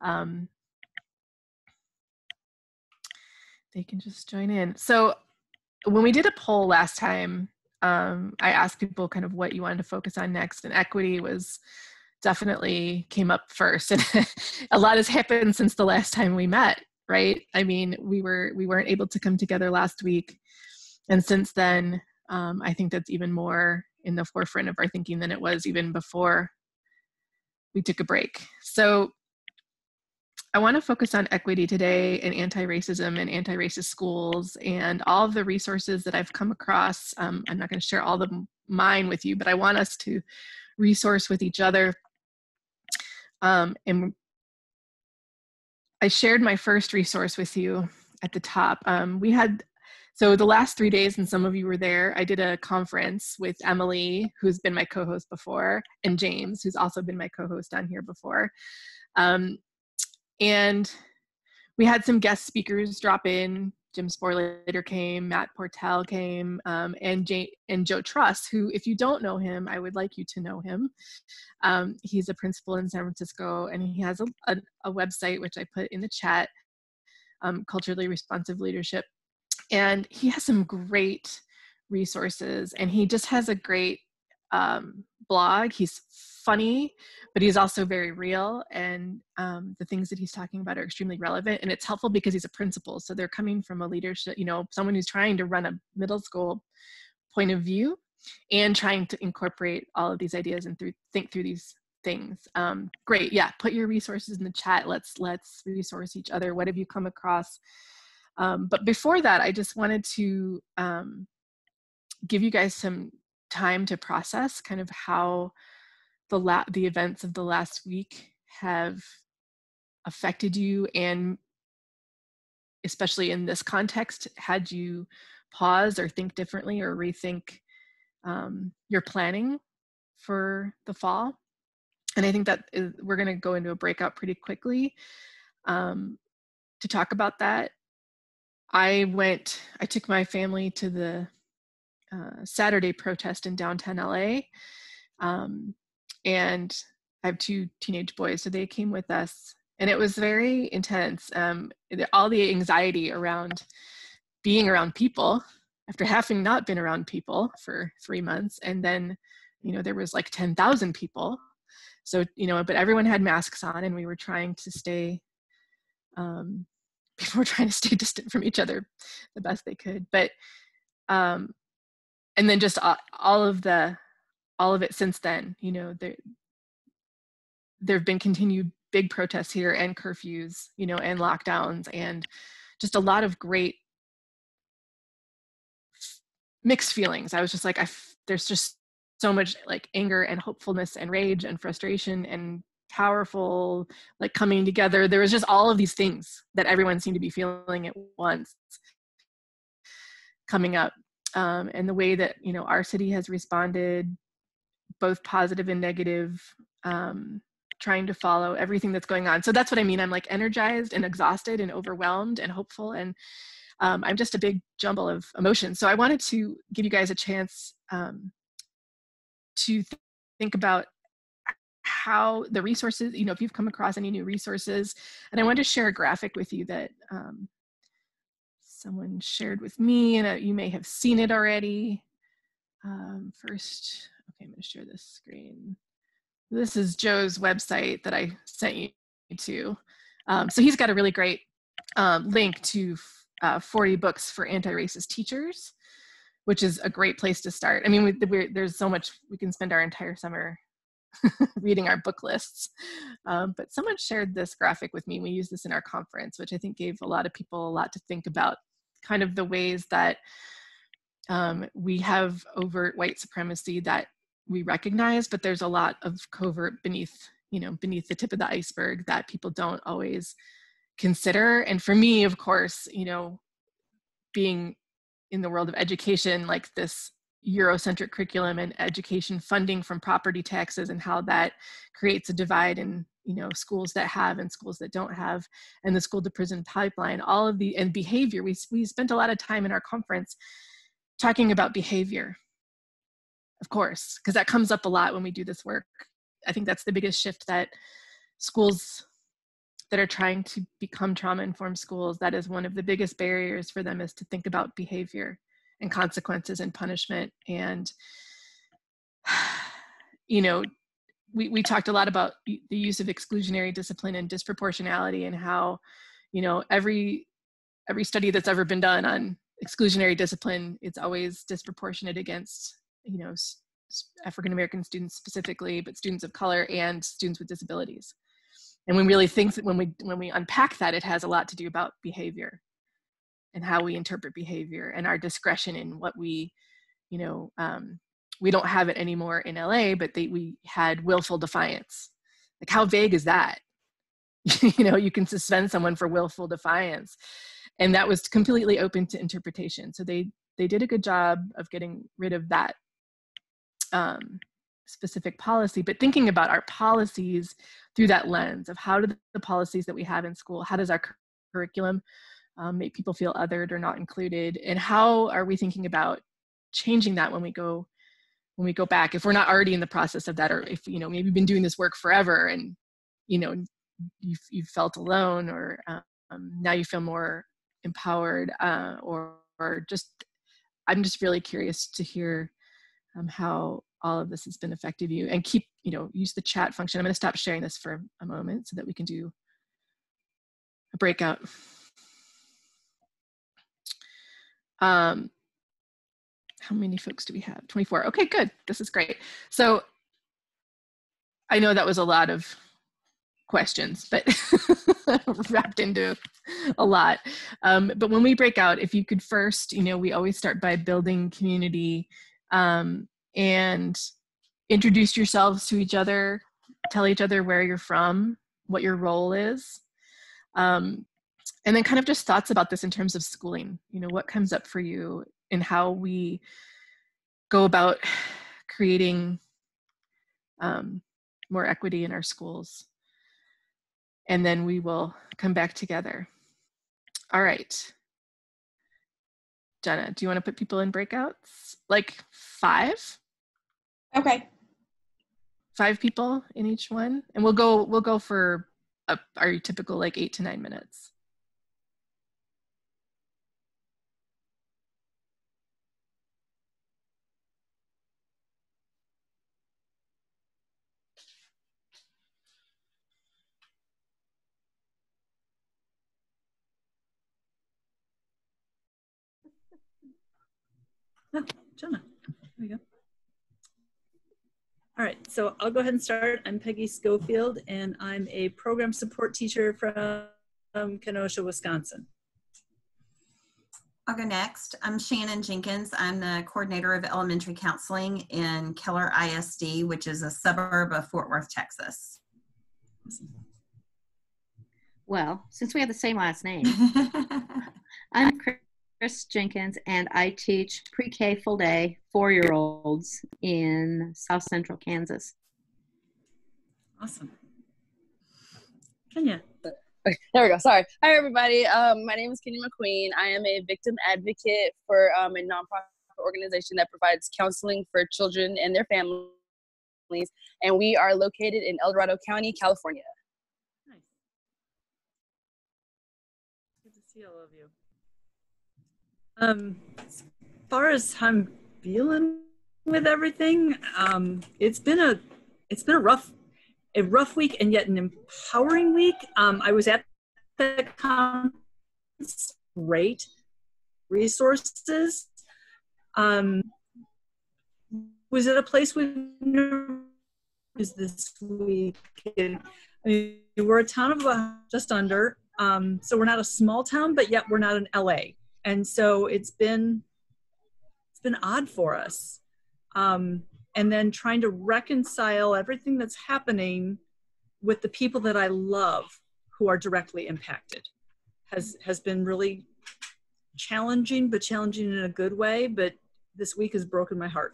Um, they can just join in. So when we did a poll last time, I asked people kind of what you wanted to focus on next, and equity was definitely came up first. And a lot has happened since the last time we met, right? I mean, we weren't able to come together last week. And since then, I think that's even more in the forefront of our thinking than it was even before we took a break. So I want to focus on equity today and anti-racism and anti-racist schools and all of the resources that I've come across. I'm not going to share all of mine with you, but I want us to resource with each other. And I shared my first resource with you at the top. So the last 3 days, and some of you were there, I did a conference with Emily, who's been my co-host before, and James, who's also been my co-host on here before. And we had some guest speakers drop in. Jim Sporlater came, Matt Portell came, and Joe Truss, who, if you don't know him, I would like you to know him. He's a principal in San Francisco, and he has a website, which I put in the chat, Culturally Responsive Leadership. And he has some great resources, and he just has a great blog. He's funny, but he's also very real, and the things that he's talking about are extremely relevant, and it's helpful because he's a principal, so they're coming from a leadership, someone who's trying to run a middle school point of view and trying to incorporate all of these ideas and think through these things. Great. Yeah, put your resources in the chat. Let's resource each other. What have you come across? But before that, I just wanted to give you guys some time to process kind of how the events of the last week have affected you, and especially in this context, had you pause or think differently or rethink your planning for the fall. And I think that we're going to go into a breakout pretty quickly to talk about that. I took my family to the Saturday protest in downtown LA. And I have 2 teenage boys, so they came with us. And it was very intense. All the anxiety around being around people after having not been around people for 3 months. And then, there was like 10,000 people. So, but everyone had masks on, and we were trying to stay, people were trying to stay distant from each other the best they could. But, and then just all of it since then, there have been continued big protests here and curfews, and lockdowns, and just a lot of great mixed feelings. I was just like, there's just so much like anger and hopefulness and rage and frustration and powerful, like coming together. There was just all of these things that everyone seemed to be feeling at once coming up. And the way that, our city has responded, both positive and negative, trying to follow everything that's going on. So that's what I mean. I'm like energized and exhausted and overwhelmed and hopeful. And I'm just a big jumble of emotions. So I wanted to give you guys a chance to think about how the resources, if you've come across any new resources. And I wanted to share a graphic with you that someone shared with me, and you may have seen it already. First, okay, I'm going to share this screen. This is Joe's website that I sent you to. So he's got a really great link to 40 books for anti-racist teachers, which is a great place to start. I mean, there's so much, we can spend our entire summer reading our book lists. But someone shared this graphic with me. We used this in our conference, which I think gave a lot of people a lot to think about, kind of the ways that we have overt white supremacy that we recognize, but there's a lot of covert beneath the tip of the iceberg that people don't always consider. And for me, of course, being in the world of education, like this Eurocentric curriculum and education funding from property taxes, and how that creates a divide in schools that have and schools that don't have, and the school to prison pipeline, all of the, and behavior. We spent a lot of time in our conference talking about behavior, of course, because that comes up a lot when we do this work. I think that's the biggest shift that schools that are trying to become trauma-informed schools, that is one of the biggest barriers for them, is to think about behavior and consequences and punishment. And, you know, we talked a lot about the use of exclusionary discipline and disproportionality, and how, you know, every study that's ever been done on exclusionary discipline, it's always disproportionate against, you know, African American students specifically, but students of color and students with disabilities. And we really think that when we unpack that, it has a lot to do about behavior and how we interpret behavior and our discretion in what we, you know, we don't have it anymore in LA, but we had willful defiance. Like, how vague is that? You know, you can suspend someone for willful defiance. And that was completely open to interpretation. So they did a good job of getting rid of that specific policy, but thinking about our policies through that lens of how do the policies that we have in school, how does our curriculum make people feel othered or not included, and how are we thinking about changing that when we go back, if we're not already in the process of that, or if, you know, maybe you've been doing this work forever and, you know, you've felt alone, or now you feel more empowered, or just, I'm just really curious to hear how all of this has been effective you, and keep, you know, use the chat function. I'm going to stop sharing this for a moment so that we can do a breakout. How many folks do we have? 24. Okay, good. This is great. So I know that was a lot of questions, but wrapped into a lot. But when we break out, if you could first, you know, we always start by building community, and introduce yourselves to each other, tell each other where you're from, what your role is. And then kind of just thoughts about this in terms of schooling, you know, what comes up for you and how we go about creating more equity in our schools. And then we will come back together. All right. Jenna, do you want to put people in breakouts? Like 5? Okay. 5 people in each one, and we'll go for our typical like 8 to 9 minutes. Oh, Jenna, there we go. All right, so I'll go ahead and start. I'm Peggy Schofield, and I'm a program support teacher from Kenosha, Wisconsin. I'll go next. I'm Shannon Jenkins. I'm the coordinator of elementary counseling in Keller ISD, which is a suburb of Fort Worth, Texas. Well, since we have the same last name, I'm Chris Jenkins, and I teach pre-K full day 4-year-olds in South Central Kansas. Awesome. Kenya. Okay, there we go. Sorry. Hi, everybody. My name is Kenny McQueen. I am a victim advocate for a nonprofit organization that provides counseling for children and their families, and we are located in El Dorado County, California. Nice. Good to see all of you. As far as how I'm feeling with everything, it's been a rough week, and yet an empowering week. I was at the conference, great resources. Was at a place with this week. I mean, we're a town of just under, so we're not a small town, but yet we're not in LA. And so it's been odd for us. And then trying to reconcile everything that's happening with the people that I love who are directly impacted has been really challenging, but challenging in a good way. But this week has broken my heart.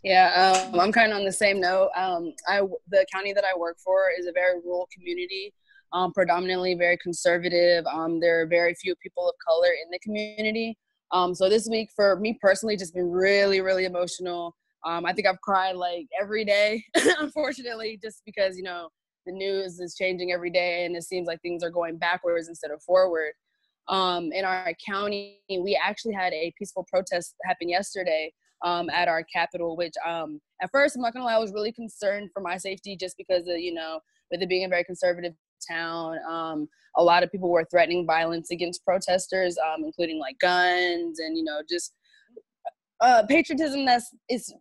Yeah, I'm kind of on the same note. The county that I work for is a very rural community, predominantly very conservative. There are very few people of color in the community. So this week for me personally, just been really, really emotional. I think I've cried like every day, unfortunately, just because, you know, the news is changing every day and it seems like things are going backwards instead of forward. In our county, we actually had a peaceful protest happen yesterday at our capital, which at first, I'm not gonna lie, I was really concerned for my safety just because of, you know, with it being a very conservative town, a lot of people were threatening violence against protesters, including like guns and, you know, just patriotism is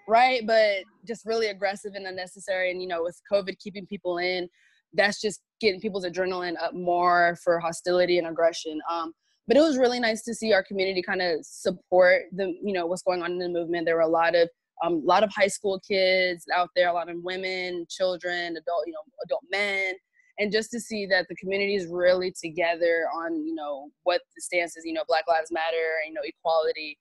right, but just really aggressive and unnecessary. And, you know, with COVID keeping people in, that's just getting people's adrenaline up more for hostility and aggression. But it was really nice to see our community kind of support the, you know, what's going on in the movement. There were a lot of high school kids out there, a lot of women, children, adult men, and just to see that the community is really together on, you know, what the stance is, you know, Black Lives Matter, you know, equality.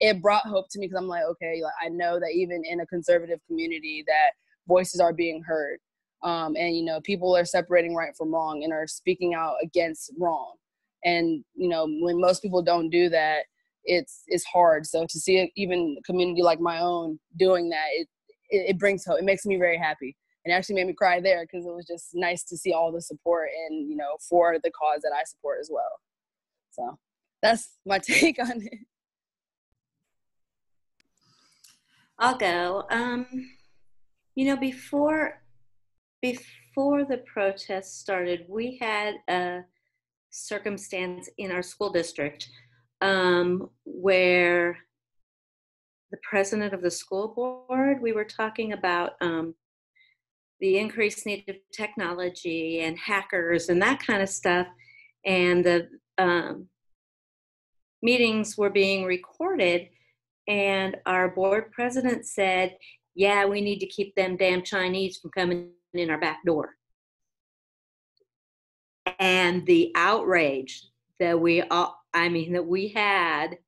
It brought hope to me because I'm like, okay, like, I know that even in a conservative community that voices are being heard. And, you know, people are separating right from wrong and are speaking out against wrong. And, you know, when most people don't do that, it's hard. So to see even a community like my own doing that, it brings hope. It makes me very happy. And it actually made me cry there because it was just nice to see all the support and, you know, for the cause that I support as well. So that's my take on it. I'll go. You know, before the protest started, we had a circumstance in our school district where the president of the school board, we were talking about the increased need of technology and hackers and that kind of stuff, and the meetings were being recorded. And our board president said, yeah, we need to keep them damn Chinese from coming in our back door. And the outrage that we had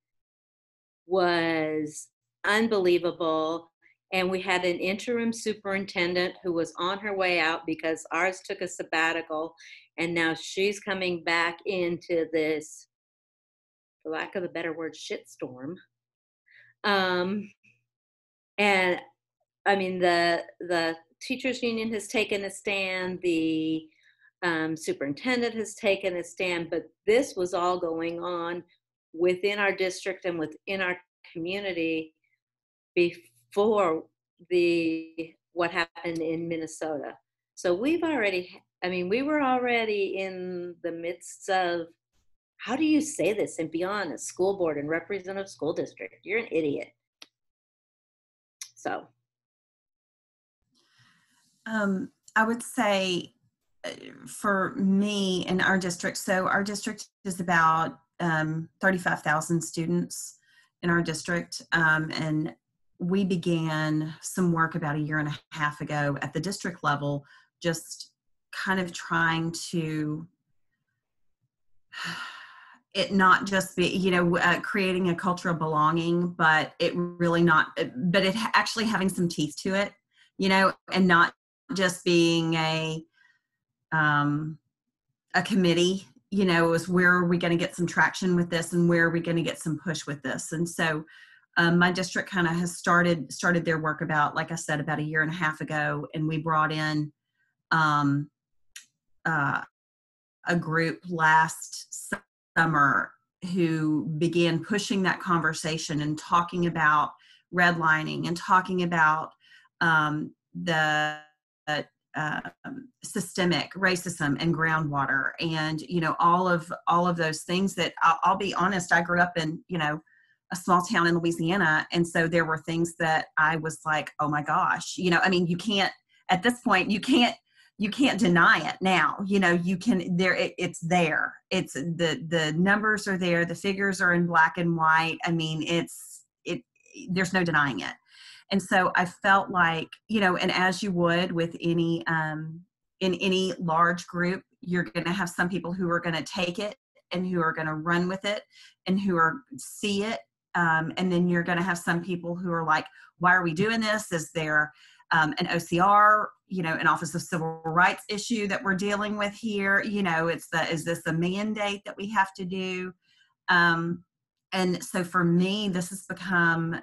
was unbelievable. And we had an interim superintendent who was on her way out because ours took a sabbatical. And now she's coming back into this, for lack of a better word, shitstorm. And I mean, the teachers union has taken a stand, the superintendent has taken a stand, but this was all going on within our district and within our community before what happened in Minnesota. So we were already in the midst of, how do you say this and be on a school board and represent a school district? You're an idiot. So. I would say for me in our district, so our district is about 35,000 students in our district. And we began some work about a year and a half ago at the district level, just kind of trying to it not just be, you know, creating a culture of belonging, but it actually having some teeth to it, you know, and not just being a committee, you know. It was, where are we going to get some traction with this and where are we going to get some push with this? And so my district kind of has started their work about, like I said, about a year and a half ago. And we brought in a group last summer who began pushing that conversation and talking about redlining and talking about the systemic racism and groundwater and, you know, all of those things that I'll be honest, I grew up in, you know, a small town in Louisiana. And so there were things that I was like, oh my gosh, you know, I mean, you can't, at this point, you can't deny it now, you know, you can, it's there. It's the numbers are there. The figures are in black and white. I mean, there's no denying it. And so I felt like, you know, and as you would with any, in any large group, you're going to have some people who are going to take it and who are going to run with it and who are see it. And then you're going to have some people who are like, why are we doing this? Is there an OCR, you know, an Office of Civil Rights issue that we're dealing with here? You know, is this a mandate that we have to do? And so for me, this has become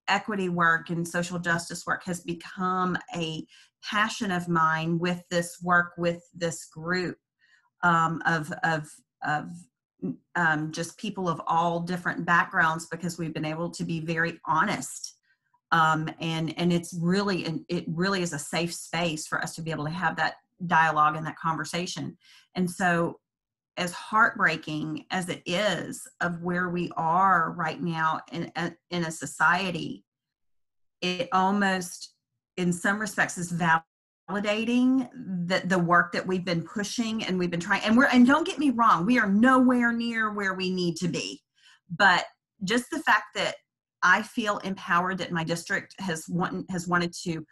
equity work and social justice work has become a passion of mine with this work with this group of just people of all different backgrounds, because we've been able to be very honest. And it really is a safe space for us to be able to have that dialogue and that conversation. And so, as heartbreaking as it is of where we are right now in a society, it almost, in some respects, is validating the work that we've been pushing and we've been trying. And don't get me wrong, we are nowhere near where we need to be. But just the fact that I feel empowered that my district has wanted to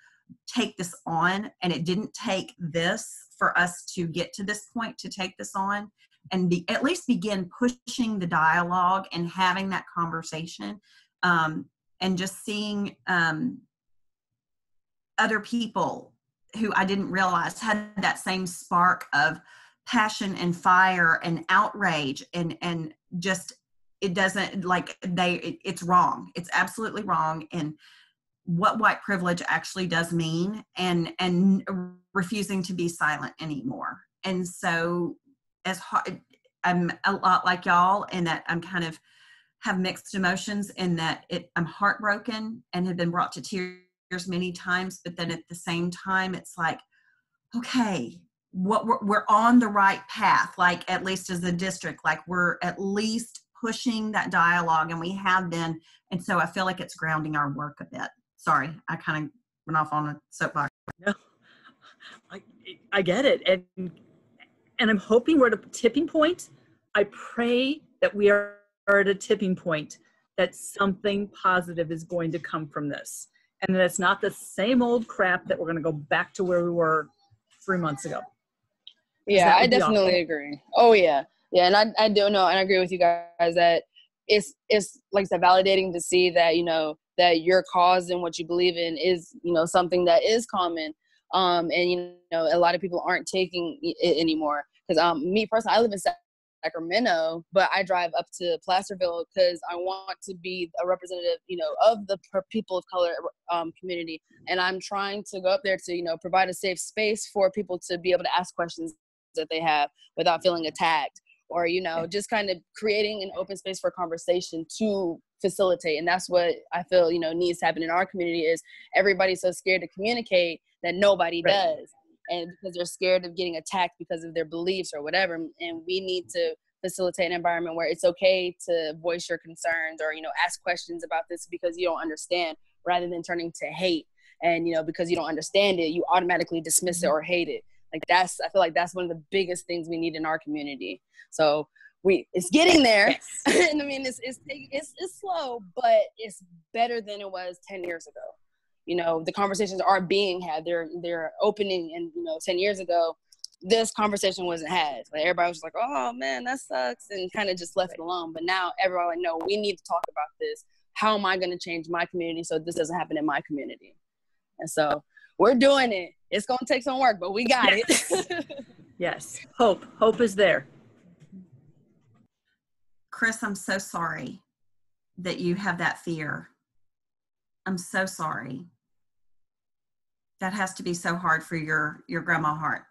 take this on, and it didn't take this for us to get to this point to take this on, and at least begin pushing the dialogue and having that conversation, and just seeing other people who I didn't realize had that same spark of passion and fire and outrage, and just, it doesn't, like, it's wrong. It's absolutely wrong. And what white privilege actually does mean, and refusing to be silent anymore. And so, as hard, I'm a lot like y'all in that I'm kind of have mixed emotions, in that I'm heartbroken and have been brought to tears many times, but then at the same time, it's like, okay, we're on the right path, like, at least as a district, like, we're at least pushing that dialogue, and we have been. And so I feel like it's grounding our work a bit. Sorry, I kind of went off on a soapbox. No, I get it. And I'm hoping we're at a tipping point. I pray that we are at a tipping point, that something positive is going to come from this. And that it's not the same old crap that we're going to go back to where we were 3 months ago. Yeah, I definitely agree. Oh, yeah. Yeah, and I do know, and I agree with you guys that it's like I said, validating to see that, that your cause and what you believe in is, something that is common. And, a lot of people aren't taking it anymore. Because me personally, I live in Sacramento, but I drive up to Placerville because I want to be a representative, of the people of color community. And I'm trying to go up there to, provide a safe space for people to be able to ask questions that they have without feeling attacked, or, just kind of creating an open space for conversation to facilitate. And that's what I feel, needs to happen in our community, is everybody's so scared to communicate that nobody does. And because they're scared of getting attacked because of their beliefs or whatever. And we need to facilitate an environment where it's okay to voice your concerns, or, ask questions about this because you don't understand, rather than turning to hate. And, because you don't understand it, you automatically dismiss it or hate it. Like, I feel like that's one of the biggest things we need in our community. So it's getting there. Yes. And I mean, it's slow, but it's better than it was 10 years ago. The conversations are being had. They're opening, and 10 years ago, this conversation wasn't had. Like, everybody was just like, "Oh man, that sucks," and kind of just left it alone. But now everyone, like, no, we need to talk about this. How am I going to change my community so this doesn't happen in my community? And so we're doing it. It's going to take some work, but we got it. Yes. Hope is there. Chris, I'm so sorry that you have that fear. I'm so sorry. That has to be so hard for your grandma heart.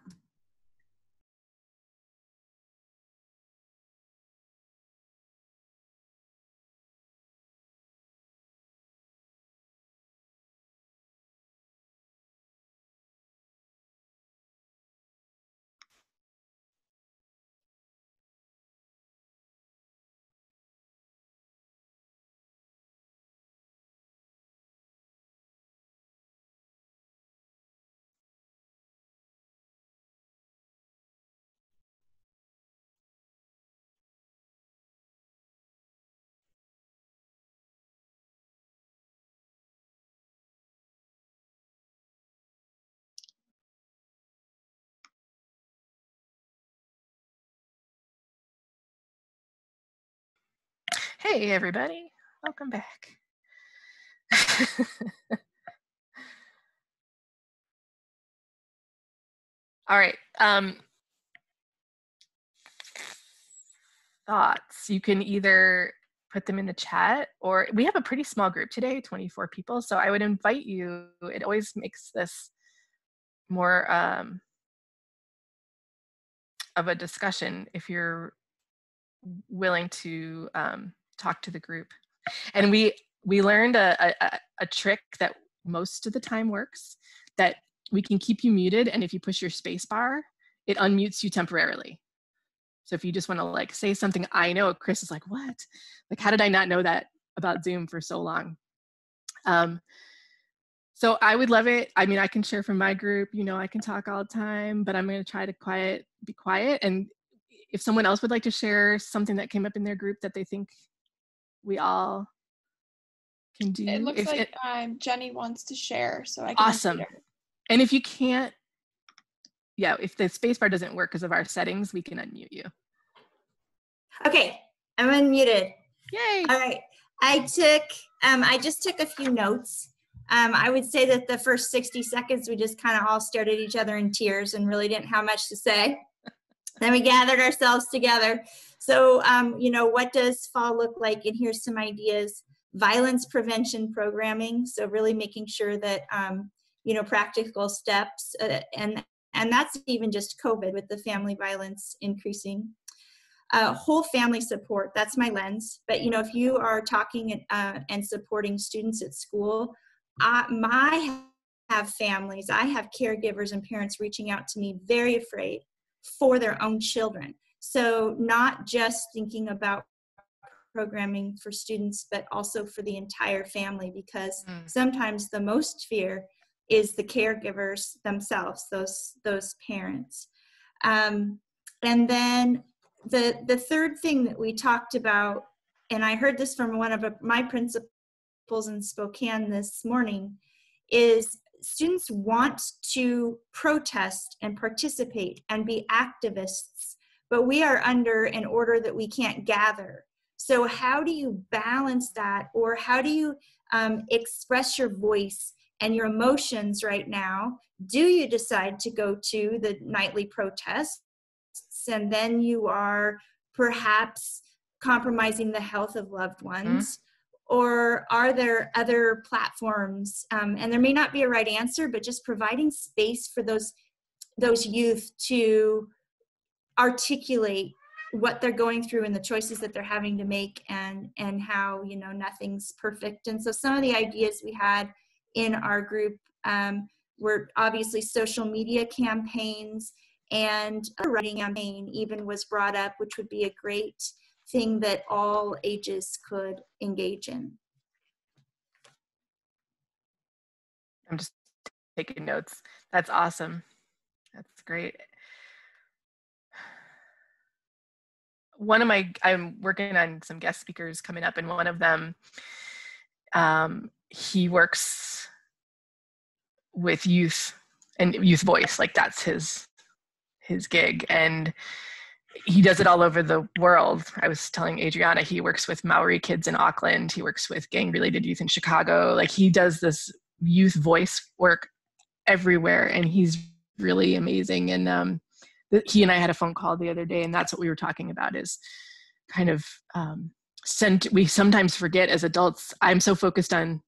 Hey, everybody. Welcome back. All right. Thoughts. You can either put them in the chat, or we have a pretty small group today, 24 people. So I would invite you. It always makes this more of a discussion if you're willing to talk to the group. And we learned a trick that most of the time works, that we can keep you muted, and if you push your space bar, it unmutes you temporarily. So if you just want to like say something, I know Chris is like, what? Like, how did I not know that about Zoom for so long? So I would love it. I mean, I can share from my group, you know, I can talk all the time, but I'm going to try to be quiet. And if someone else would like to share something that came up in their group that they think we all can do. It looks like Jenny wants to share, so I can awesome. And if you can't, yeah, if the spacebar doesn't work because of our settings, we can unmute you. Okay, I'm unmuted. Yay. All right. I just took a few notes. I would say that the first 60 seconds, we just kind of all stared at each other in tears and really didn't have much to say. Then we gathered ourselves together. So, you know, what does fall look like? And here's some ideas. Violence prevention programming. So really making sure that, you know, practical steps, and that's even just COVID with the family violence increasing. Whole family support, that's my lens. But, you know, if you are talking and supporting students at school, I have families, I have caregivers and parents reaching out to me very afraid for their own children. So not just thinking about programming for students, but also for the entire family, because sometimes the most fear is the caregivers themselves, those parents. And then the third thing that we talked about, and I heard this from one of my principals in Spokane this morning, is students want to protest and participate and be activists, but we are under an order that we can't gather. So how do you balance that, or how do you express your voice and your emotions right now? Do you decide to go to the nightly protests, and then you are perhaps compromising the health of loved ones? Or are there other platforms? And there may not be a right answer, but just providing space for those youth to articulate what they're going through and the choices that they're having to make, and how, you know, nothing's perfect. And so some of the ideas we had in our group were obviously social media campaigns, and a writing campaign even was brought up, which would be a great thing that all ages could engage in. I'm just taking notes. That's awesome. That's great. I'm working on some guest speakers coming up, and one of them, he works with youth and youth voice, like that's his gig, and he does it all over the world. I was telling Adriana, he works with Maori kids in Auckland, he works with gang-related youth in Chicago. Like, he does this youth voice work everywhere, and he's really amazing. And he and I had a phone call the other day, and that's what we were talking about, is kind of we sometimes forget as adults. I'm so focused on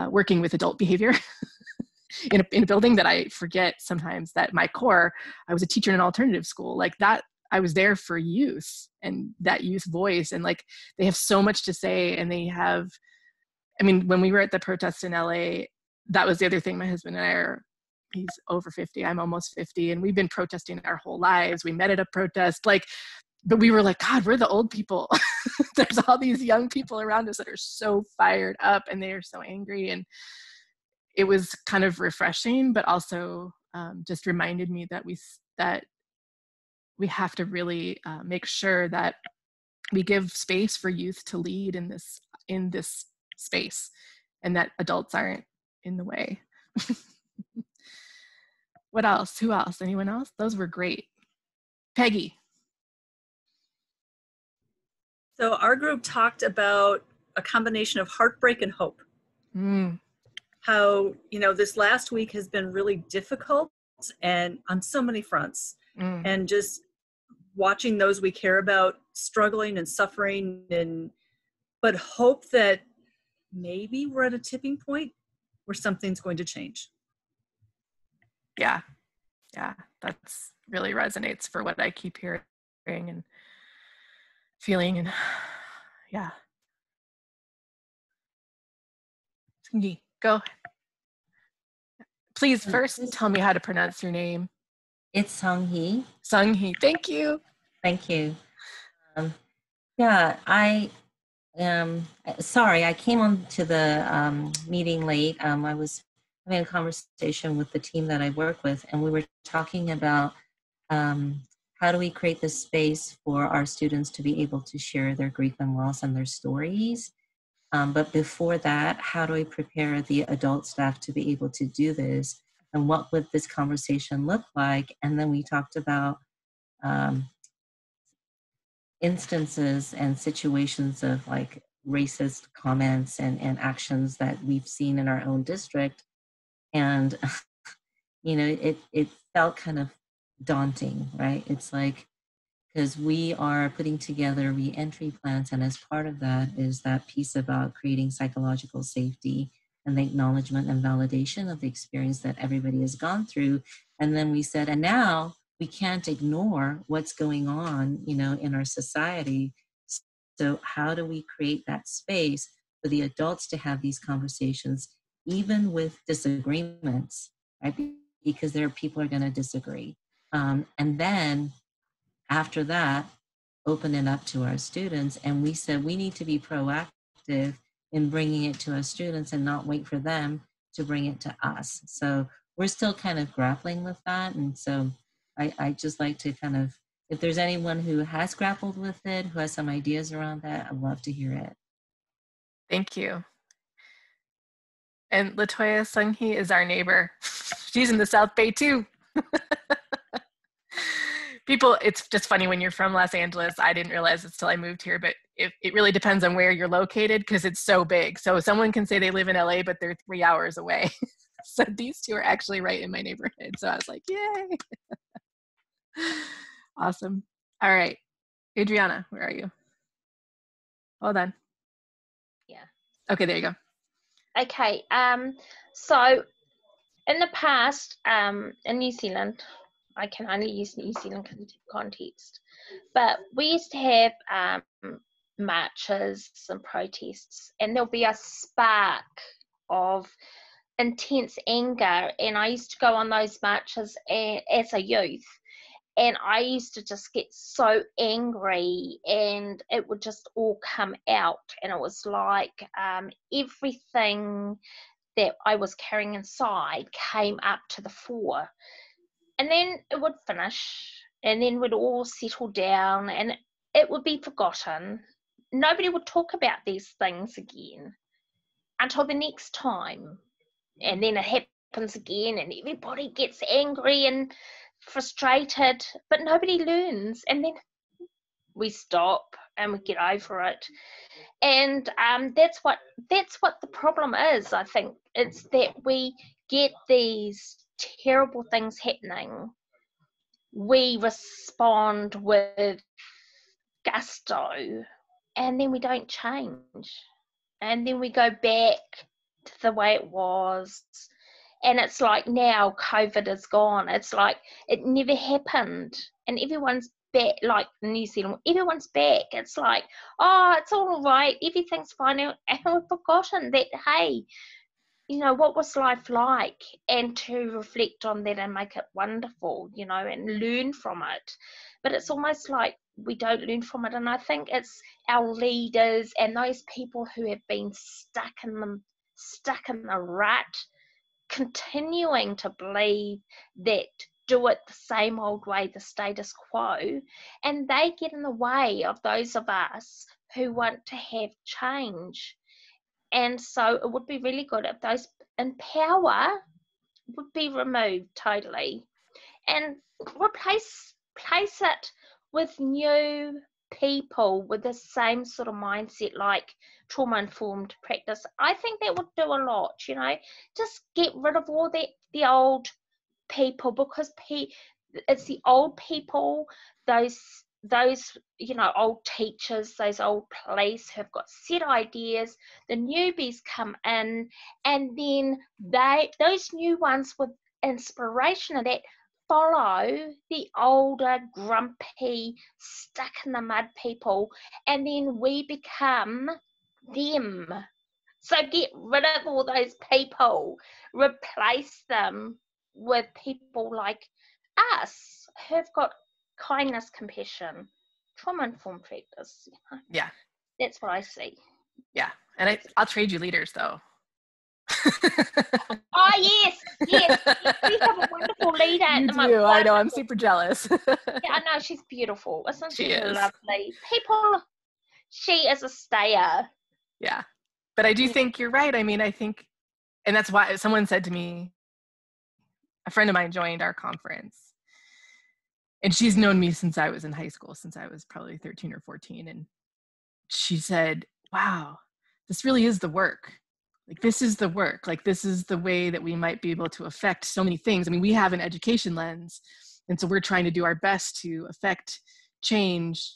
working with adult behavior in a building that I forget sometimes that my core, I was a teacher in an alternative school, like that. I was there for youth and that youth voice, and like they have so much to say. And they have, I mean, when we were at the protest in LA, that was the other thing. My husband and I he's over 50, I'm almost 50, and we've been protesting our whole lives. We met at a protest, like, but we were like, God, we're the old people. There's all these young people around us that are so fired up, and they are so angry. And it was kind of refreshing, but also just reminded me that we have to really make sure that we give space for youth to lead in this space, and that adults aren't in the way. What else? Who else? Anyone else? Those were great. Peggy. So our group talked about a combination of heartbreak and hope. How, you know, this last week has been really difficult, and on so many fronts. And just watching those we care about struggling and suffering and but hope that maybe we're at a tipping point where something's going to change. Yeah. That's really resonates for what I keep hearing and feeling, and yeah. Sungi, go. Please first tell me how to pronounce your name. It's Sung-hee. Sung-hee. Thank you. Thank you. Yeah, I sorry, I came on to the meeting late. I was having a conversation with the team that I work with, and we were talking about how do we create this space for our students to be able to share their grief and loss and their stories. But before that, how do we prepare the adult staff to be able to do this? And what would this conversation look like? And then we talked about instances and situations of like racist comments and actions that we've seen in our own district. And, you know, it felt kind of daunting, right? It's like, because we are putting together reentry plans, and as part of that is that piece about creating psychological safety and the acknowledgement and validation of the experience that everybody has gone through. And then we said, and now we can't ignore what's going on, you know, in our society. So how do we create that space for the adults to have these conversations, even with disagreements, right? Because there are people who are going to disagree. And then after that, open it up to our students. And we said we need to be proactive in bringing it to our students and not wait for them to bring it to us. So we're still kind of grappling with that. And so I just like to kind of, if there's anyone who has grappled with it, who has some ideas around that, I'd love to hear it. Thank you. And Latoya Sung-hee is our neighbor. She's in the South Bay too. People, it's just funny when you're from Los Angeles. I didn't realize this till I moved here, but it really depends on where you're located because it's so big. So someone can say they live in LA, but they're 3 hours away. So these two are actually right in my neighborhood. So I was like, yay. Awesome. All right. Adriana, where are you? Hold on. Yeah. Okay, there you go. Okay. So in the past, in New Zealand, I can only use New Zealand context, but we used to have marches and protests, and there'll be a spark of intense anger, and I used to go on those marches as a youth, and I used to just get so angry, and it would just all come out, and it was like everything that I was carrying inside came up to the fore. And then it would finish, and then we'd all settle down, and it would be forgotten. Nobody would talk about these things again until the next time. And then it happens again, and everybody gets angry and frustrated, but nobody learns. And then we stop and we get over it. And that's what the problem is, I think. It's that we get these terrible things happening, we respond with gusto, and then we don't change, and then we go back to the way it was. And it's like now COVID is gone, it's like it never happened, and everyone's back. Like New Zealand, everyone's back. It's like, oh, it's all right, everything's fine, and we've forgotten that, hey, you know, what was life like, and to reflect on that and make it wonderful, you know, and learn from it. But it's almost like we don't learn from it, and I think it's our leaders and those people who have been stuck in the rut, continuing to believe that do it the same old way, the status quo, and they get in the way of those of us who want to have change. And so it would be really good if those in power would be removed totally, and replace it with new people with the same sort of mindset, like trauma-informed practice. I think that would do a lot, you know, just get rid of all the old people, because it's the old people, those those, you know, old teachers, those old police who've got set ideas, the newbies come in, and then those new ones with inspiration of that follow the older, grumpy, stuck in the mud people, and then we become them. So get rid of all those people, replace them with people like us who've got kindness, compassion, trauma-informed practice. Yeah. That's what I see. Yeah. And I'll trade you leaders, though. Oh, yes. We have a wonderful leader. You do. I know. I'm super jealous. Yeah, I know. She's beautiful. Isn't she is. lovely? She is a stayer. Yeah. But I do think you're right. I mean, I think, and that's why someone said to me, a friend of mine joined our conference, and she's known me since I was in high school, since I was probably 13 or 14. And she said, wow, this really is the work. Like, this is the work. Like, this is the way that we might be able to affect so many things. I mean, we have an education lens, and so we're trying to do our best to affect change.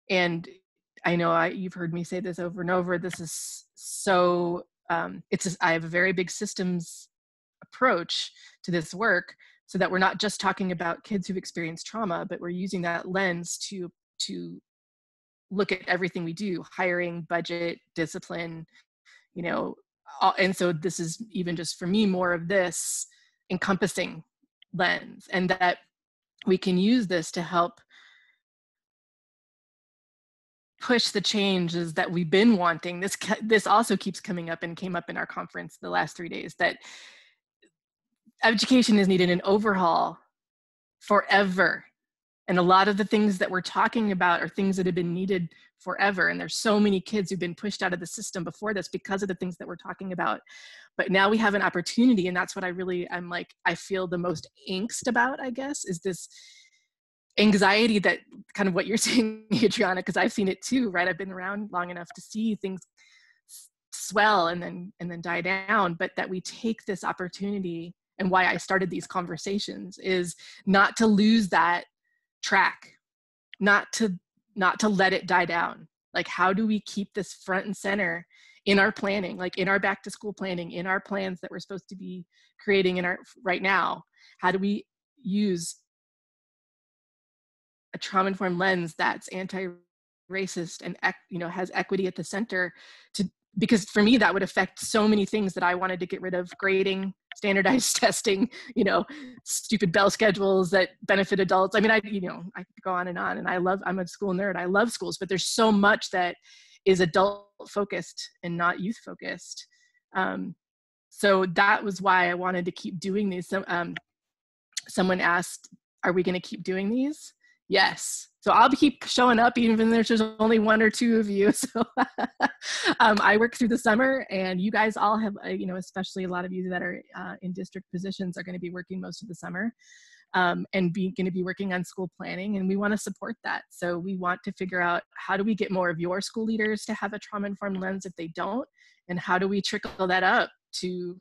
And I know you've heard me say this over and over. This is so, I have a very big systems approach to this work, so that we're not just talking about kids who've experienced trauma, but we're using that lens to look at everything we do: hiring, budget, discipline, you know. And so this is even just for me more of this encompassing lens, and that we can use this to help push the changes that we've been wanting. This also keeps coming up and came up in our conference the last 3 days, that education is needed an overhaul forever. And a lot of the things that we're talking about are things that have been needed forever. And there's so many kids who've been pushed out of the system before this because of the things that we're talking about. But now we have an opportunity, and that's what I feel the most angst about, I guess, is this anxiety that kind of what you're saying, Adriana, because I've seen it too, right? I've been around long enough to see things swell and then die down, but that we take this opportunity, and why I started these conversations is not to lose that track, not to let it die down. Like, how do we keep this front and center in our planning, like in our back to school planning, in our plans that we're supposed to be creating right now? How do we use a trauma-informed lens that's anti-racist and, you know, has equity at the center, because for me that would affect so many things that I wanted to get rid of: grading, standardized testing, you know, stupid bell schedules that benefit adults. I mean, I could go on, and I'm a school nerd. I love schools, but there's so much that is adult focused and not youth focused. So that was why I wanted to keep doing these. Someone asked, are we going to keep doing these? Yes. So I'll keep showing up even if there's only one or two of you. So I work through the summer, and you guys all have, especially a lot of you that are in district positions are going to be working most of the summer, and going to be working on school planning, and we want to support that. So we want to figure out, how do we get more of your school leaders to have a trauma-informed lens if they don't, and how do we trickle that up to,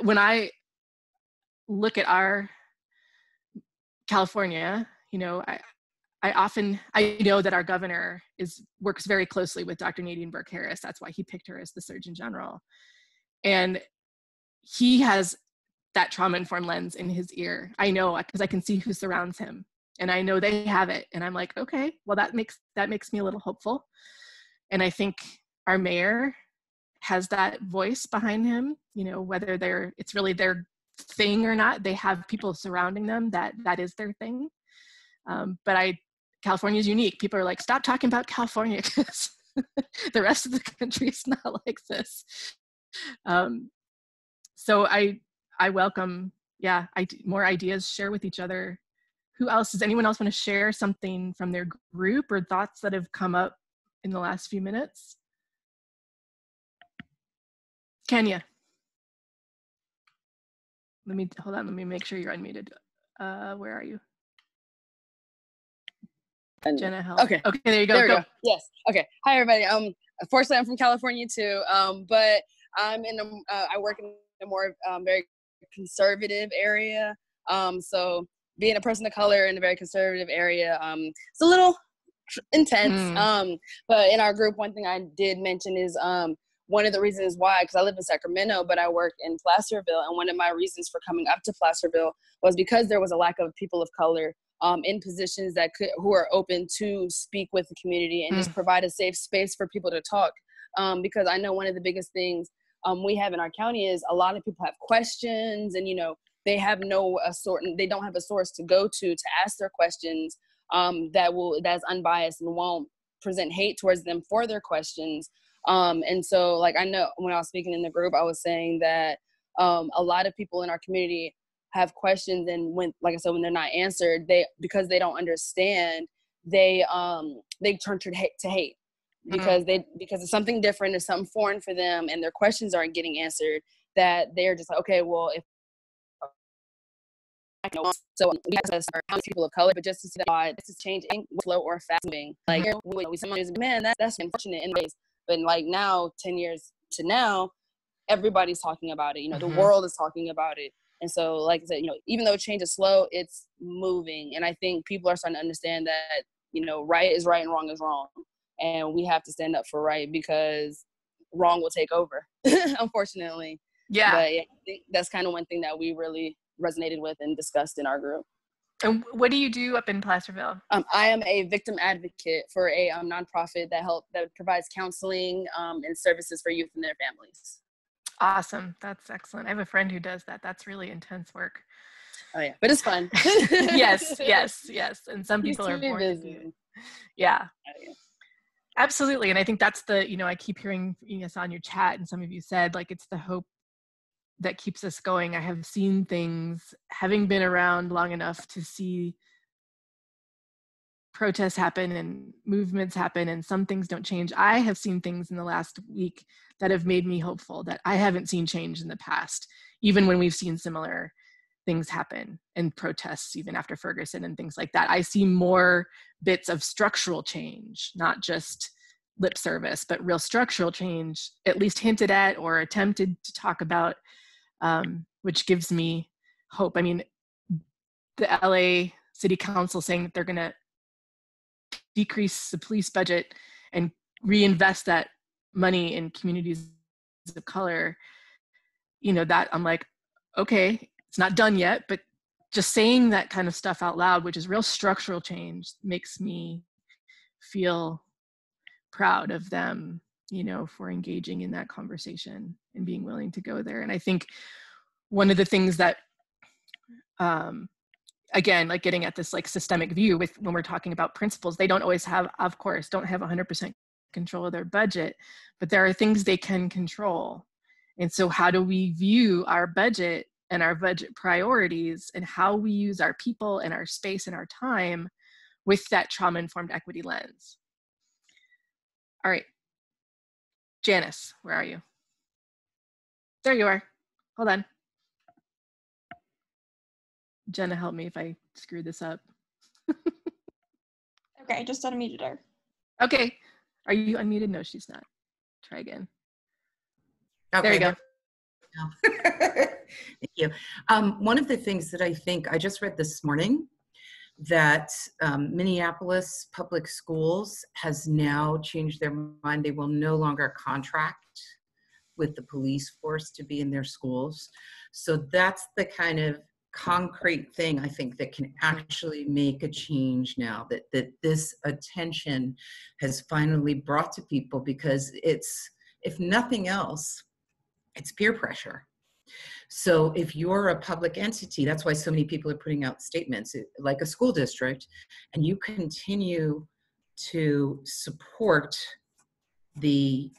when I look at our California, I know that our governor works very closely with Dr. Nadine Burke Harris. That's why he picked her as the Surgeon General. And he has that trauma-informed lens in his ear. I know, because I can see who surrounds him, and I know they have it. And I'm like, okay, well, that makes me a little hopeful. And I think our mayor has that voice behind him, whether it's really their thing or not, they have people surrounding them that is their thing. But California is unique. People are like, stop talking about California, because the rest of the country is not like this. So I welcome, more ideas, share with each other. Who else? Does anyone else want to share something from their group or thoughts that have come up in the last few minutes? Kenya. Hold on, let me make sure you're unmuted. Where are you? Jenna, help. Okay, there you go. There we go. Yes. Okay. Hi, everybody. Unfortunately, I'm from California too. But I'm I work in a more very conservative area. So being a person of color in a very conservative area, it's a little intense. But in our group, one thing I did mention is one of the reasons why, because I live in Sacramento, but I work in Placerville, and one of my reasons for coming up to Placerville was because there was a lack of people of color in positions who are open to speak with the community and just provide a safe space for people to talk. Because I know one of the biggest things we have in our county is a lot of people have questions, and they have they don't have a source to go to ask their questions that's unbiased and won't present hate towards them for their questions. And so, like, I know when I was speaking in the group, I was saying that a lot of people in our community have questions, and when they're not answered, because they don't understand, they turn to hate because it's something different, it's something foreign for them, and their questions aren't getting answered, that they're just like, okay, well, if so we have to start people of color, but just to see that this is changing, slow or fast moving. Like someone is, man, that's unfortunate in ways, but like now, 10 years to now, everybody's talking about it. The world is talking about it. And so, like I said, even though change is slow, it's moving. And I think people are starting to understand that, right is right and wrong is wrong. And we have to stand up for right, because wrong will take over, unfortunately. Yeah. But yeah, I think that's kind of one thing that we really resonated with and discussed in our group. And what do you do up in Placerville? I am a victim advocate for a nonprofit that provides counseling and services for youth and their families. Awesome. That's excellent. I have a friend who does that. That's really intense work. Oh yeah, but it's fun. yes. And some people are born to do it. Yeah. Oh, yeah. Absolutely. And I think that's I keep hearing on your chat, and some of you said, like, it's the hope that keeps us going. I have seen things, having been around long enough to see protests happen and movements happen, and some things don't change. I have seen things in the last week that have made me hopeful that I haven't seen change in the past, even when we've seen similar things happen and protests, even after Ferguson and things like that. I see more bits of structural change, not just lip service, but real structural change, at least hinted at or attempted to talk about, which gives me hope. I mean, the LA City Council saying that they're going to decrease the police budget and reinvest that money in communities of color, that I'm like, okay, it's not done yet, but just saying that kind of stuff out loud, which is real structural change, makes me feel proud of them, for engaging in that conversation and being willing to go there. And I think one of the things that, again, like getting at this like systemic view with when we're talking about principals, they don't always have, of course, don't have 100% control of their budget, but there are things they can control. And so how do we view our budget and our budget priorities and how we use our people and our space and our time with that trauma-informed equity lens? All right, Janice, where are you? There you are. Hold on. Jenna, help me if I screw this up. Okay, I just unmuted her. Okay. Are you unmuted? No, she's not. Try again. Okay. There you go. Thank you. One of the things that I think I just read this morning, that Minneapolis Public Schools has now changed their mind. They will no longer contract with the police force to be in their schools. So that's the kind of concrete thing I think that can actually make a change now, that this attention has finally brought to people, because it's, if nothing else, it's peer pressure. So if you're a public entity, that's why so many people are putting out statements like a school district, and you continue to support the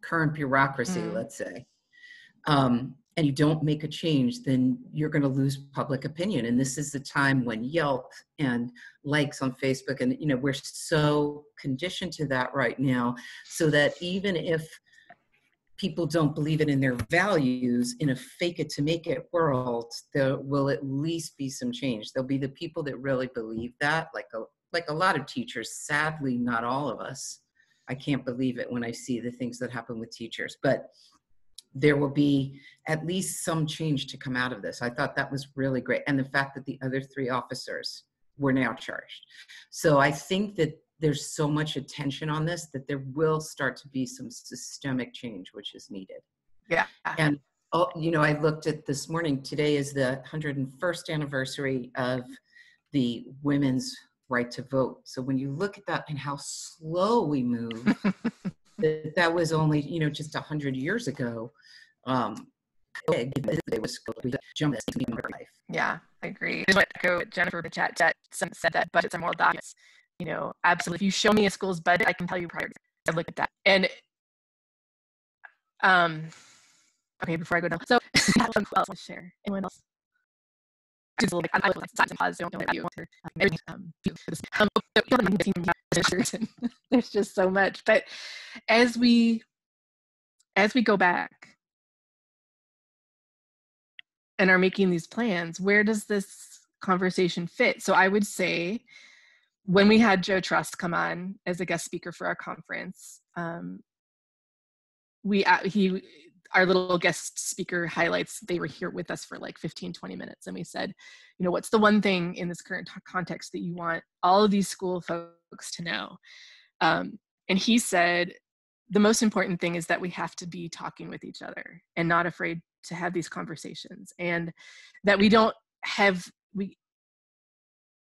current bureaucracy, let's say, and you don't make a change, then you're going to lose public opinion. And this is the time when Yelp and likes on Facebook, and we're so conditioned to that right now, so that even if people don't believe it in their values, in a fake it to make it world, there will at least be some change. There'll be the people that really believe that, like a lot of teachers, sadly, not all of us. I can't believe it when I see the things that happen with teachers, but there will be at least some change to come out of this. I thought that was really great. And the fact that the other 3 officers were now charged. So I think that there's so much attention on this that there will start to be some systemic change, which is needed. Yeah. And, you know, I looked at this morning, today is the 101st anniversary of the women's right to vote. So when you look at that and how slow we move, that was only, you know, just 100 years ago. Yeah, I agree. I want to echo Jennifer Chat said that budgets are moral documents. You know, absolutely. If you show me a school's budget, I can tell you priorities. I look at that. And okay, before I go down, so who else wants to share? Anyone else? I like sides and pause. Don't know you want to. There's just so much. But as we go back and are making these plans, where does this conversation fit? So I would say when we had Joe Trust come on as a guest speaker for our conference, our little guest speaker highlights, they were here with us for like 15, 20 minutes. And we said, you know, what's the one thing in this current context that you want all of these school folks to know? And he said, the most important thing is that we have to be talking with each other and not afraid to have these conversations. And that we don't have,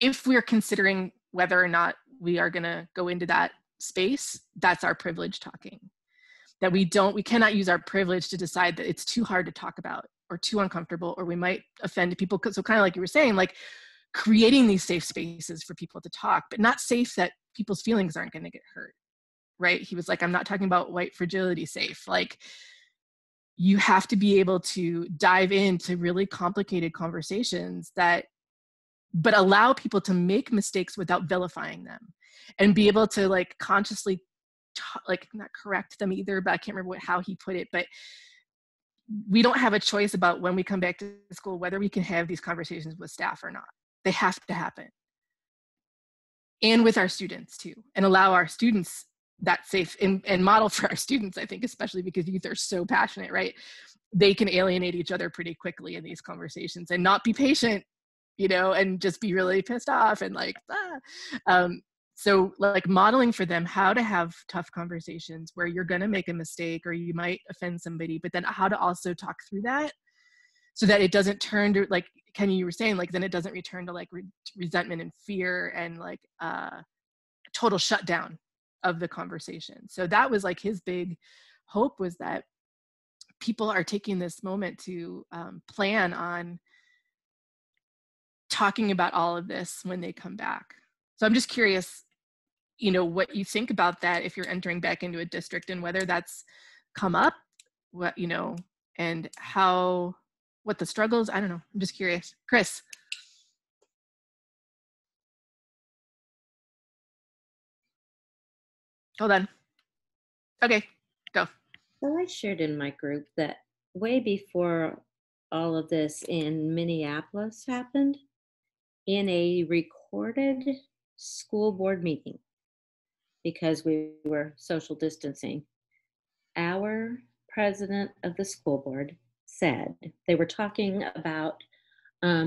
if we're considering whether or not we are gonna go into that space, that's our privilege talking. That we cannot use our privilege to decide that it's too hard to talk about or too uncomfortable, or we might offend people. So kind of like you were saying, like creating these safe spaces for people to talk, but not safe that people's feelings aren't going to get hurt, right? He was like, I'm not talking about white fragility safe. Like you have to be able to dive into really complicated conversations but allow people to make mistakes without vilifying them and be able to like consciously like not correct them either, but I can't remember how he put it, but we don't have a choice about when we come back to school, whether we can have these conversations with staff or not. They have to happen. And with our students too, and allow our students that safe and model for our students, I think, especially because youth are so passionate, right? They can alienate each other pretty quickly in these conversations and not be patient, you know, and just be really pissed off and like, so like modeling for them how to have tough conversations where you're going to make a mistake or you might offend somebody, but then how to also talk through that so that it doesn't turn to, like Kenny, you were saying, like then it doesn't return to like resentment and fear and like total shutdown of the conversation. So that was like his big hope, was that people are taking this moment to plan on talking about all of this when they come back. So I'm just curious, you know, what you think about that if you're entering back into a district and whether that's come up, what, you know, and what the struggles, I don't know. I'm just curious. Chris. Hold on. Okay, go. So I shared in my group that way before all of this in Minneapolis happened, in a recorded school board meeting, because we were social distancing, our president of the school board said, they were talking about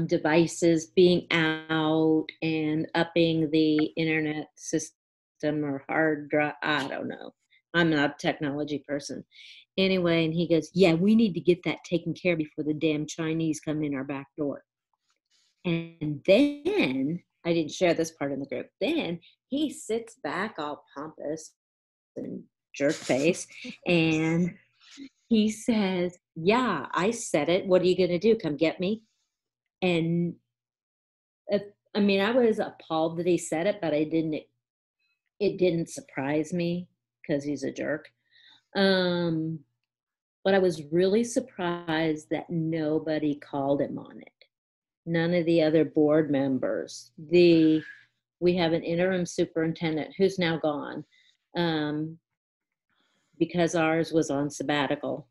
devices being out and upping the internet system or hard drive, I don't know. I'm not a technology person. Anyway, and he goes, yeah, we need to get that taken care of before the damn Chinese come in our back door. And then, I didn't share this part in the group, then he sits back all pompous and jerk face and he says, yeah, I said it. What are you going to do? Come get me? And I mean, I was appalled that he said it, but it didn't surprise me because he's a jerk. But I was really surprised that nobody called him on it. None of the other board members. We have an interim superintendent who's now gone because ours was on sabbatical.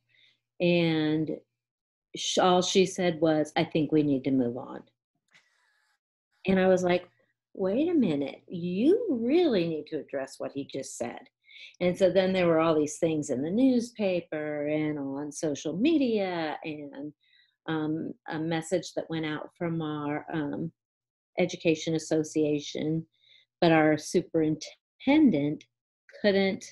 And all she said was, I think we need to move on. And I was like, wait a minute, you really need to address what he just said. And so then there were all these things in the newspaper and on social media, and a message that went out from our education association, but our superintendent couldn't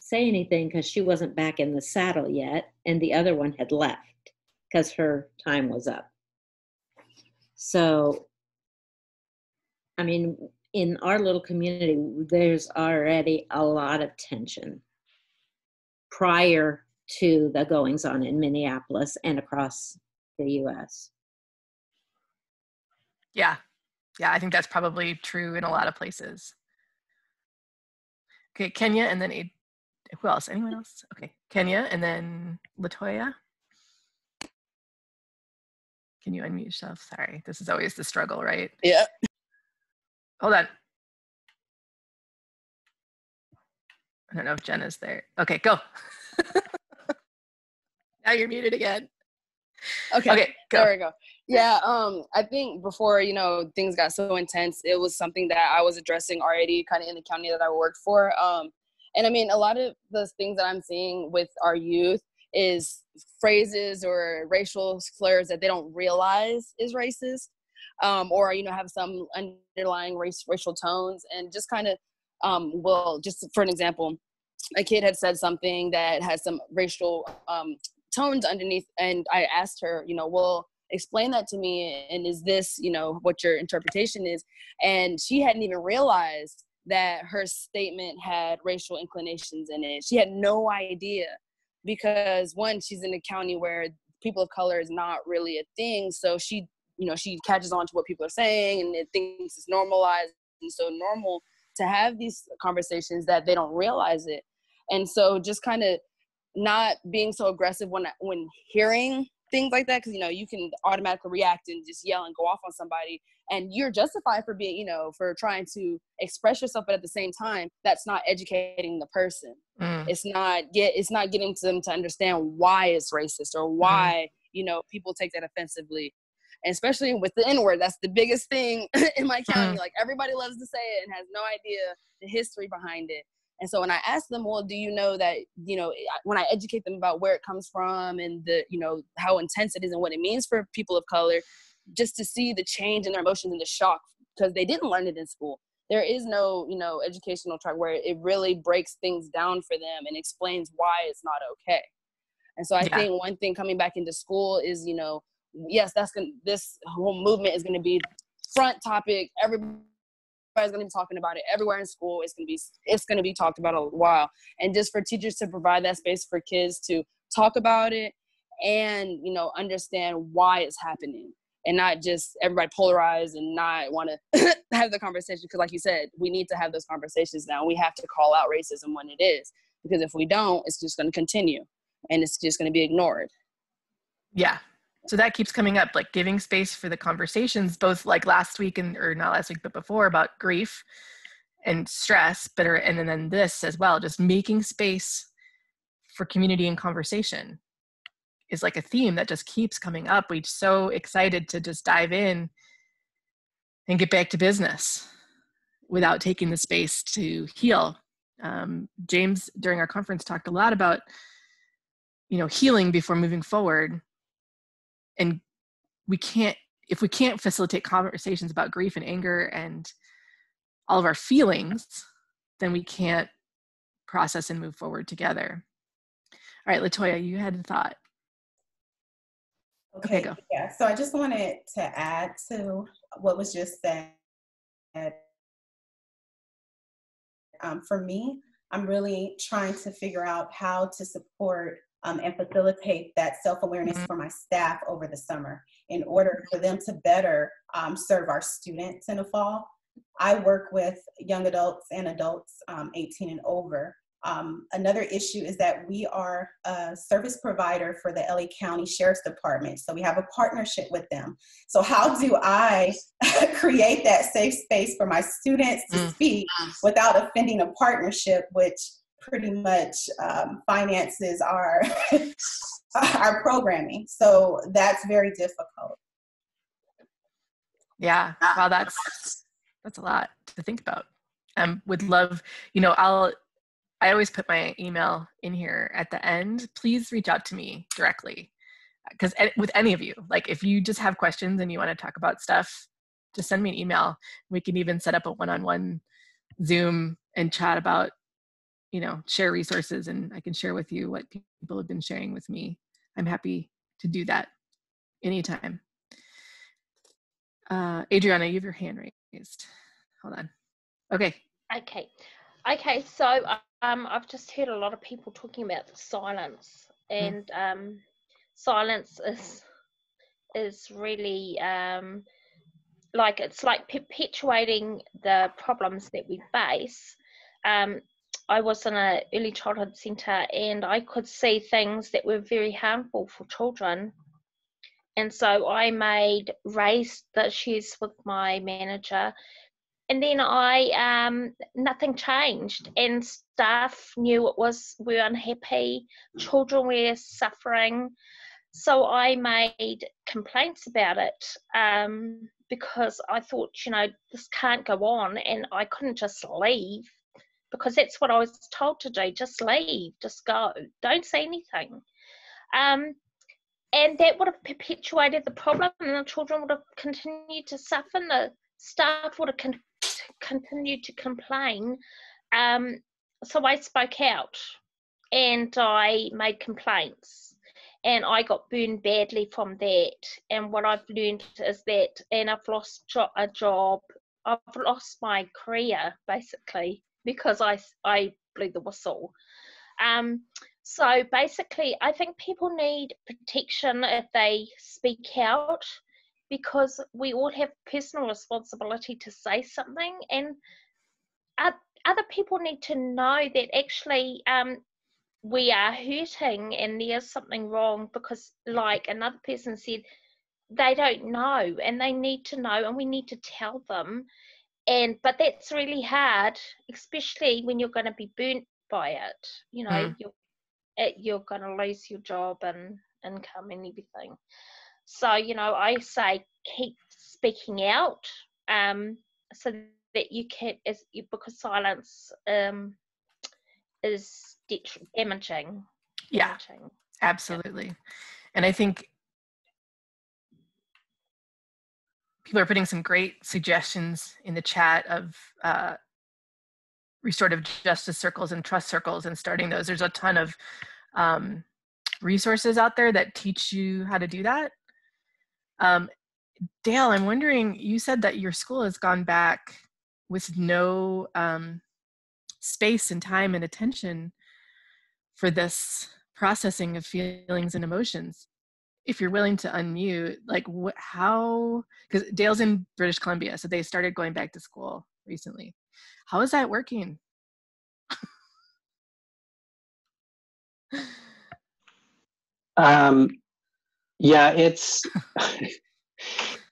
say anything because she wasn't back in the saddle yet, and the other one had left because her time was up. So, I mean, in our little community, there's already a lot of tension prior to the goings on in Minneapolis and across the U.S. Yeah. Yeah, I think that's probably true in a lot of places. Okay, Kenya, and then who else? Anyone else? Okay, Kenya, and then Latoya. Can you unmute yourself? Sorry, this is always the struggle, right? Yeah. Hold on. I don't know if Jenna's there. Okay, go. Now you're muted again. Okay, go. There we go. Yeah, I think before, things got so intense, it was something that I was addressing already kind of in the county that I worked for. And I mean, a lot of the things that I'm seeing with our youth is phrases or racial slurs that they don't realize is racist, or, have some underlying racial tones, and just kind of, just for an example, a kid had said something that has some racial tones underneath, and I asked her, well, explain that to me, and is this, what your interpretation is? And she hadn't even realized that her statement had racial inclinations in it. She had no idea, because one, she's in a county where people of color is not really a thing, so she catches on to what people are saying, and it thinks it's normalized and so normal to have these conversations that they don't realize it. And so just kind of not being so aggressive when hearing things like that, because you can automatically react and just yell and go off on somebody, and you're justified for being for trying to express yourself, but at the same time that's not educating the person. It's not getting them to understand why it's racist, or why people take that offensively. And especially with the N-word, that's the biggest thing in my county. Like, everybody loves to say it and has no idea the history behind it. And so when I ask them, well, do you know that, when I educate them about where it comes from and the, how intense it is and what it means for people of color, just to see the change in their emotions and the shock, because they didn't learn it in school. There is no, educational track where it really breaks things down for them and explains why it's not okay. And so I think one thing coming back into school is, yes, this whole movement is going to be front topic. Everybody's going to be talking about it everywhere in school. It's going to be talked about a while. And just for teachers to provide that space for kids to talk about it and, understand why it's happening, and not just everybody polarized and not want to have the conversation. Because like you said, we need to have those conversations now. We have to call out racism when it is, because if we don't, it's just going to continue and it's just going to be ignored. Yeah. So that keeps coming up, like giving space for the conversations, both like last week or not last week, but before, about grief and stress, and then this as well, just making space for community and conversation is like a theme that just keeps coming up. We're so excited to just dive in and get back to business without taking the space to heal. James, during our conference, talked a lot about, healing before moving forward. And if we can't facilitate conversations about grief and anger and all of our feelings, then we can't process and move forward together. All right, Latoya, you had a thought. Okay, go. Yeah, so I just wanted to add to what was just said. For me, I'm really trying to figure out how to support and facilitate that self-awareness for my staff over the summer in order for them to better serve our students in the fall. I work with young adults and adults 18 and over. Another issue is that we are a service provider for the LA County Sheriff's Department. So we have a partnership with them. So how do I create that safe space for my students to speak without offending a partnership, which pretty much finances our, our programming. So that's very difficult. Yeah, wow, that's a lot to think about. would love, I always put my email in here at the end. Please reach out to me directly, because with any of you, like if you just have questions and you want to talk about stuff, just send me an email. We can even set up a one-on-one Zoom and chat about, share resources, and I can share with you what people have been sharing with me. I'm happy to do that anytime. Adriana, you have your hand raised. Hold on. Okay. Okay, so I've just heard a lot of people talking about the silence, and silence is really it's like perpetuating the problems that we face. I was in an early childhood centre, and I could see things that were very harmful for children. And so I raised the issues with my manager, and then nothing changed, and staff knew we were unhappy, children were suffering. So I made complaints about it, because I thought, this can't go on, and I couldn't just leave, because that's what I was told to do. Just leave, just go, don't say anything. And that would have perpetuated the problem, and the children would have continued to suffer, and the staff would have continued to complain. So I spoke out, and I made complaints, and I got burned badly from that. And what I've learned is that, and I've lost a job, I've lost my career basically, because I blew the whistle. So basically, I think people need protection if they speak out, because we all have personal responsibility to say something, and other people need to know that actually we are hurting and there's something wrong, because like another person said, they don't know, and they need to know, and we need to tell them. But that's really hard, especially when you're going to be burnt by it. You're going to lose your job and income and everything. So I say keep speaking out, so that you can, because silence is damaging. Yeah, absolutely. And I think people are putting some great suggestions in the chat of restorative justice circles and trust circles, and starting those. There's a ton of resources out there that teach you how to do that. Dale, I'm wondering, you said that your school has gone back with no space and time and attention for this processing of feelings and emotions. If you're willing to unmute, like how, because Dale's in British Columbia, so they started going back to school recently. How is that working? Yeah, it's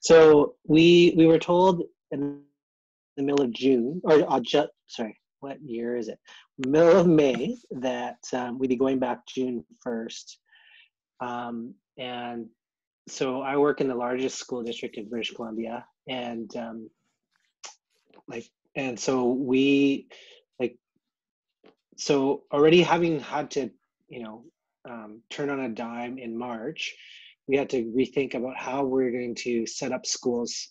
so we were told in the middle of June, or sorry, what year is it? Middle of May, that we'd be going back June 1st. And so I work in the largest school district in British Columbia, and so already having had to, turn on a dime in March, we had to rethink about how we're going to set up schools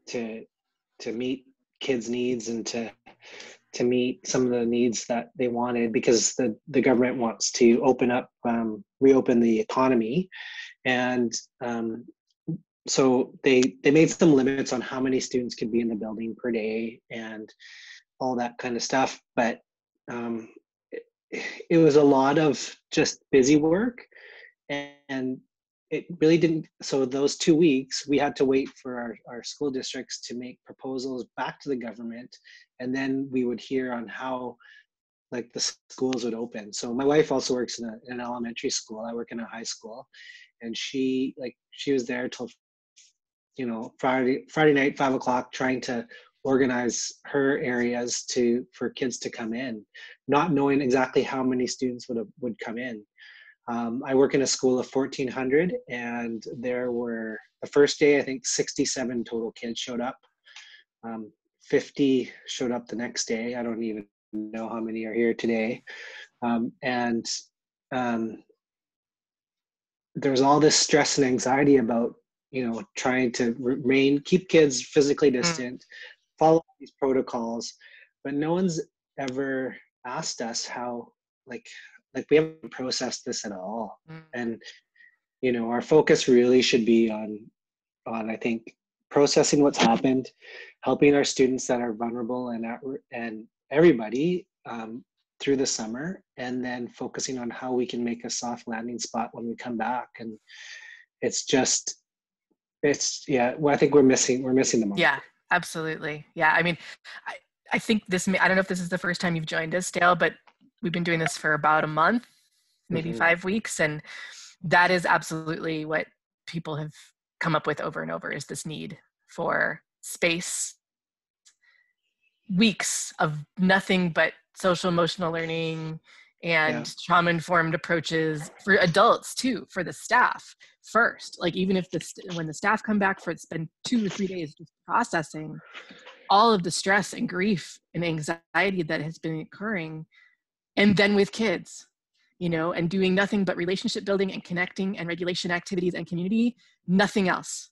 to meet kids' needs and to meet some of the needs that they wanted, because the government wants to reopen the economy. And so they made some limits on how many students could be in the building per day and all that kind of stuff. But it was a lot of just busy work, and it really didn't. So those 2 weeks, we had to wait for our school districts to make proposals back to the government, and then we would hear on how like the schools would open. So my wife also works in an elementary school. I work in a high school, and she was there till Friday night, 5 o'clock, trying to organize her areas for kids to come in, not knowing exactly how many students would come in. I work in a school of 1,400, and there were, the first day, I think 67 total kids showed up 50 showed up the next day. I don't even know how many are here today. And there's all this stress and anxiety about, trying to keep kids physically distant, follow these protocols, but no one's ever asked us how, like we haven't processed this at all. And, our focus really should be on, I think, processing what's happened, helping our students that are vulnerable and everybody through the summer, and then focusing on how we can make a soft landing spot when we come back. And I think we're missing the mark. Yeah, absolutely. Yeah, I mean, I think I don't know if this is the first time you've joined us, Dale, but we've been doing this for about a month, maybe 5 weeks, and that is absolutely what people have come up with over and over, is this need for space, weeks of nothing but social emotional learning and trauma-informed approaches for adults too, for the staff first. Like, even if when the staff come back, it's been 2 or 3 days just processing all of the stress and grief and anxiety that has been occurring, and then with kids, and doing nothing but relationship building and connecting and regulation activities and community, nothing else,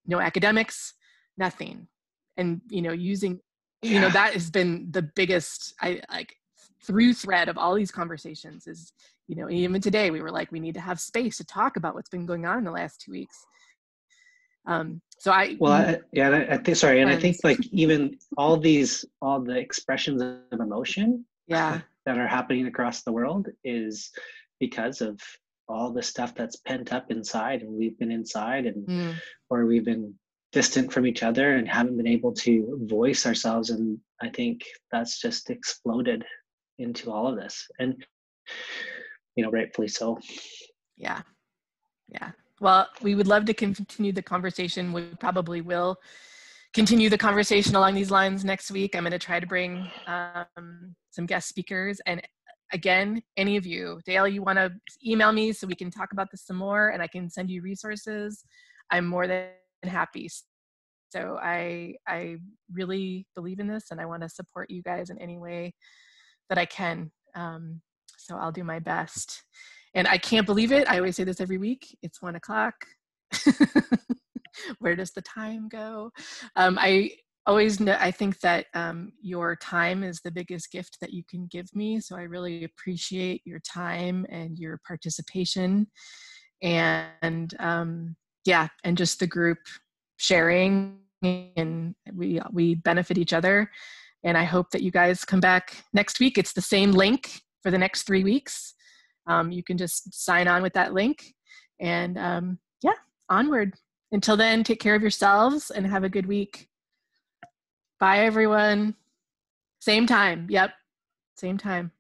no academics, nothing. And, using, that has been the biggest, through thread of all these conversations is, even today we were like, we need to have space to talk about what's been going on in the last 2 weeks. I think like even all the expressions of emotion that are happening across the world is because of all the stuff that's pent up inside, and we've been inside or we've been distant from each other and haven't been able to voice ourselves. And I think that's just exploded into all of this, and rightfully so. Yeah. Well, we would love to continue the conversation. We probably will continue the conversation along these lines next week. I'm going to try to bring some guest speakers. And again, any of you, Dale, you want to email me so we can talk about this some more and I can send you resources, I'm more than happy. So I really believe in this, and I want to support you guys in any way that I can. So I'll do my best. And I can't believe it. I always say this every week. It's 1 o'clock. Where does the time go? I always know, I think that your time is the biggest gift that you can give me. So I really appreciate your time and your participation, and and just the group sharing, and we benefit each other. And I hope that you guys come back next week. It's the same link for the next 3 weeks. You can just sign on with that link, and onward. Until then, take care of yourselves and have a good week. Bye, everyone. Same time. Yep. Same time.